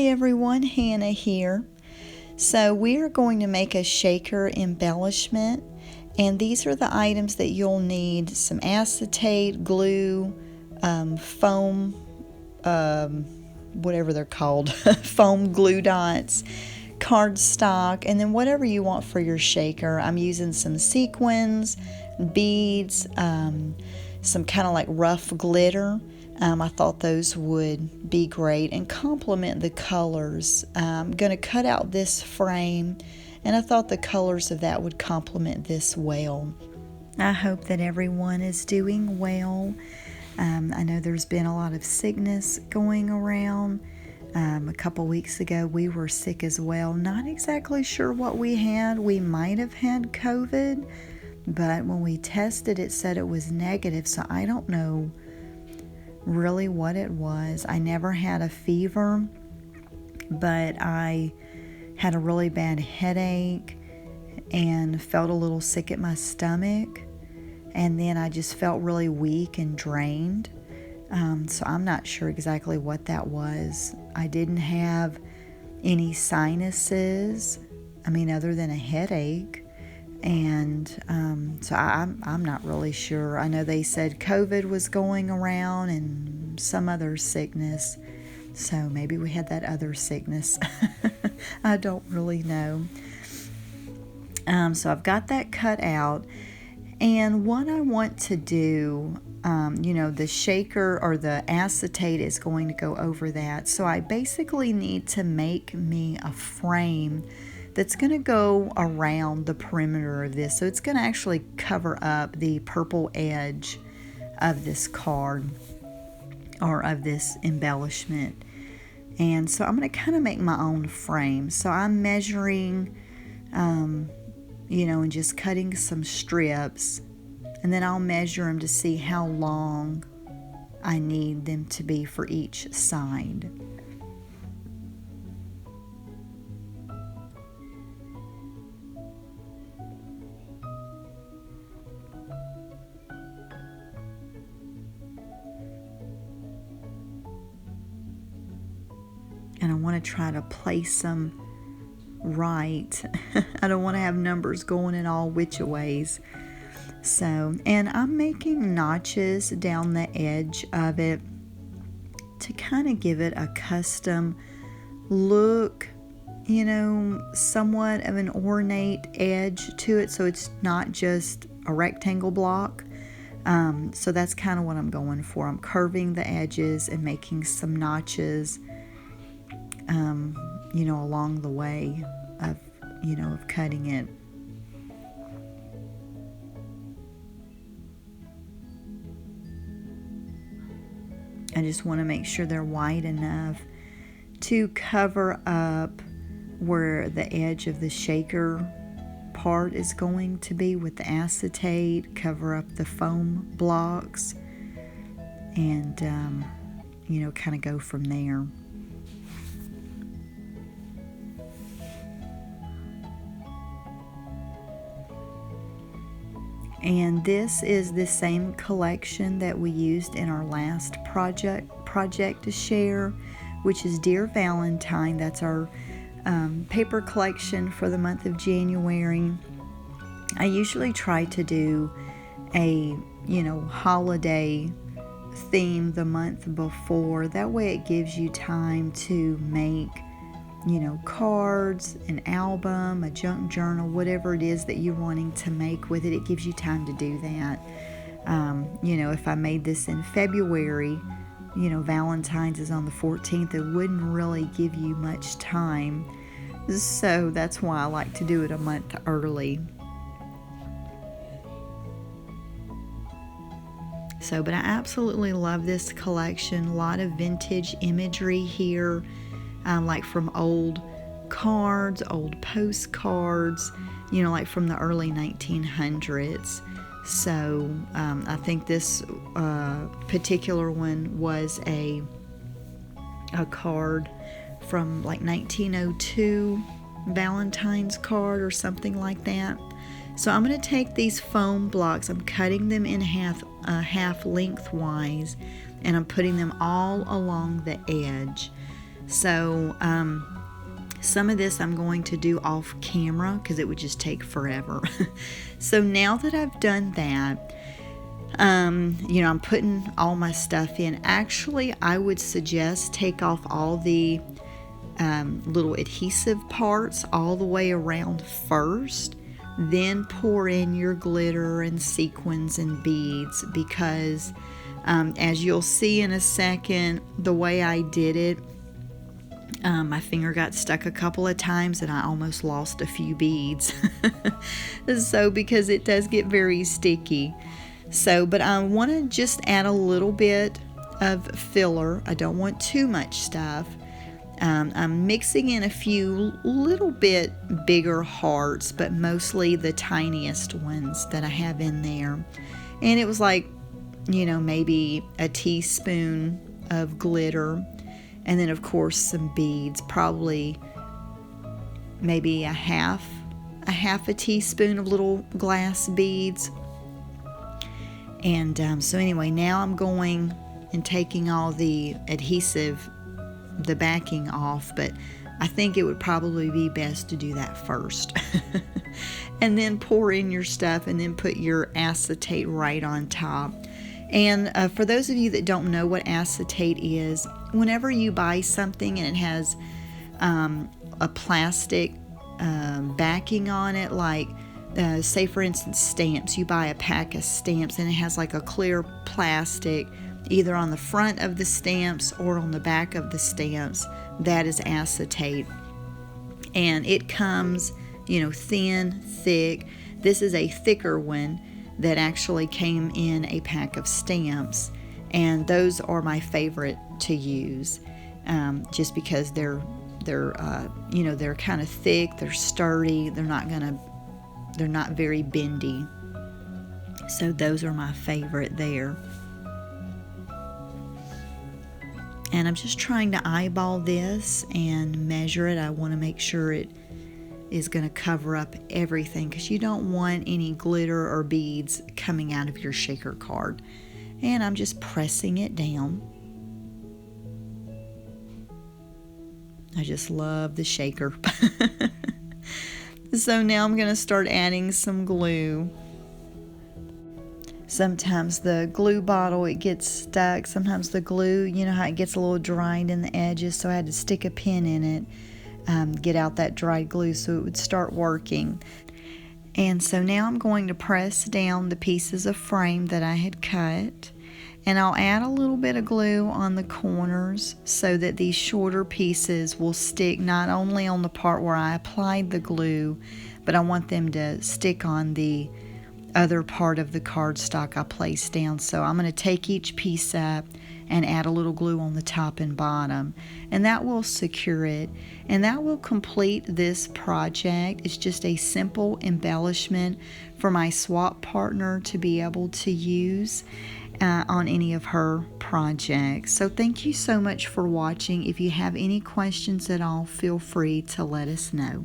Hi everyone, Hannah here. So we are going to make a shaker embellishment, and these are the items that you'll need: some acetate, glue, foam, whatever they're called, foam glue dots, cardstock, and then whatever you want for your shaker. I'm using some sequins, beads, some kind of like rough glitter. I thought those would be great and complement the colors. I'm going to cut out this frame, and I thought the colors of that would complement this well. I hope that everyone is doing well. I know there's been a lot of sickness going around. A couple weeks ago we were sick as well. Not exactly sure what we had. We might have had COVID, but when we tested it said it was negative, so I don't know really what it was. I never had a fever, but I had a really bad headache and felt a little sick at my stomach, and then I just felt really weak and drained. So I'm not sure exactly what that was. I didn't have any sinuses, other than a headache. And so I'm not really sure. I know they said COVID was going around and some other sickness. So maybe we had that other sickness. I don't really know. So I've got that cut out. And what I want to do, the shaker or the acetate is going to go over that. So I basically need to make me a frame that's going to go around the perimeter of this. So it's going to actually cover up the purple edge of this card or of this embellishment. And so I'm going to kind of make my own frame. So I'm measuring, and just cutting some strips. And then I'll measure them to see how long I need them to be for each side. And I want to try to place them right. I don't want to have numbers going in all which ways. So, and I'm making notches down the edge of it to kind of give it a custom look, somewhat of an ornate edge to it, so it's not just a rectangle block. So that's kind of what I'm going for. I'm curving the edges and making some notches along the way of cutting it. I just want to make sure they're wide enough to cover up where the edge of the shaker part is going to be with the acetate, cover up the foam blocks, and kind of go from there. And this is the same collection that we used in our last project to share, which is Dear Valentine. That's our paper collection for the month of January. I usually try to do a holiday theme the month before. That way it gives you time to make cards, an album, a junk journal, whatever it is that you're wanting to make with it. It gives you time to do that. If I made this in February, Valentine's is on the 14th, it wouldn't really give you much time. So that's why I like to do it a month early. But I absolutely love this collection. A lot of vintage imagery here. Like from old cards, old postcards, like from the early 1900s. So I think this particular one was a card from like 1902, Valentine's card or something like that. So I'm going to take these foam blocks, I'm cutting them in half lengthwise, and I'm putting them all along the edge. So some of this I'm going to do off camera because it would just take forever. So now that I've done that, I'm putting all my stuff in. Actually, I would suggest take off all the little adhesive parts all the way around first, then pour in your glitter and sequins and beads, because as you'll see in a second, the way I did it, my finger got stuck a couple of times and I almost lost a few beads. So because it does get very sticky. So, but I want to just add a little bit of filler. I don't want too much stuff. I'm mixing in a few little bit bigger hearts, but mostly the tiniest ones that I have in there. And it was like, maybe a teaspoon of glitter. And then, of course, some beads, probably maybe a half a teaspoon of little glass beads. And so anyway, now I'm going and taking all the adhesive, the backing off, but I think it would probably be best to do that first. And then pour in your stuff and then put your acetate right on top. And for those of you that don't know what acetate is, whenever you buy something and it has a plastic backing on it, like say for instance stamps, you buy a pack of stamps and it has like a clear plastic either on the front of the stamps or on the back of the stamps, that is acetate. And it comes, thin, thick. This is a thicker one that actually came in a pack of stamps, and those are my favorite to use, just because they're kind of thick, they're sturdy, they're not very bendy. So those are my favorite there. And I'm just trying to eyeball this and measure it. I want to make sure it is going to cover up everything, because you don't want any glitter or beads coming out of your shaker card. And I'm just pressing it down. I just love the shaker. So now I'm going to start adding some glue. Sometimes the glue bottle, it gets stuck. Sometimes the glue, how it gets a little dried in the edges, so I had to stick a pin in it. Get out that dried glue so it would start working. And so now I'm going to press down the pieces of frame that I had cut, and I'll add a little bit of glue on the corners so that these shorter pieces will stick not only on the part where I applied the glue, but I want them to stick on the other part of the cardstock I placed down. So I'm going to take each piece up and add a little glue on the top and bottom, and that will secure it, and that will complete this project. It's just a simple embellishment for my swap partner to be able to use on any of her projects. So thank you so much for watching. If you have any questions at all, feel free to let us know.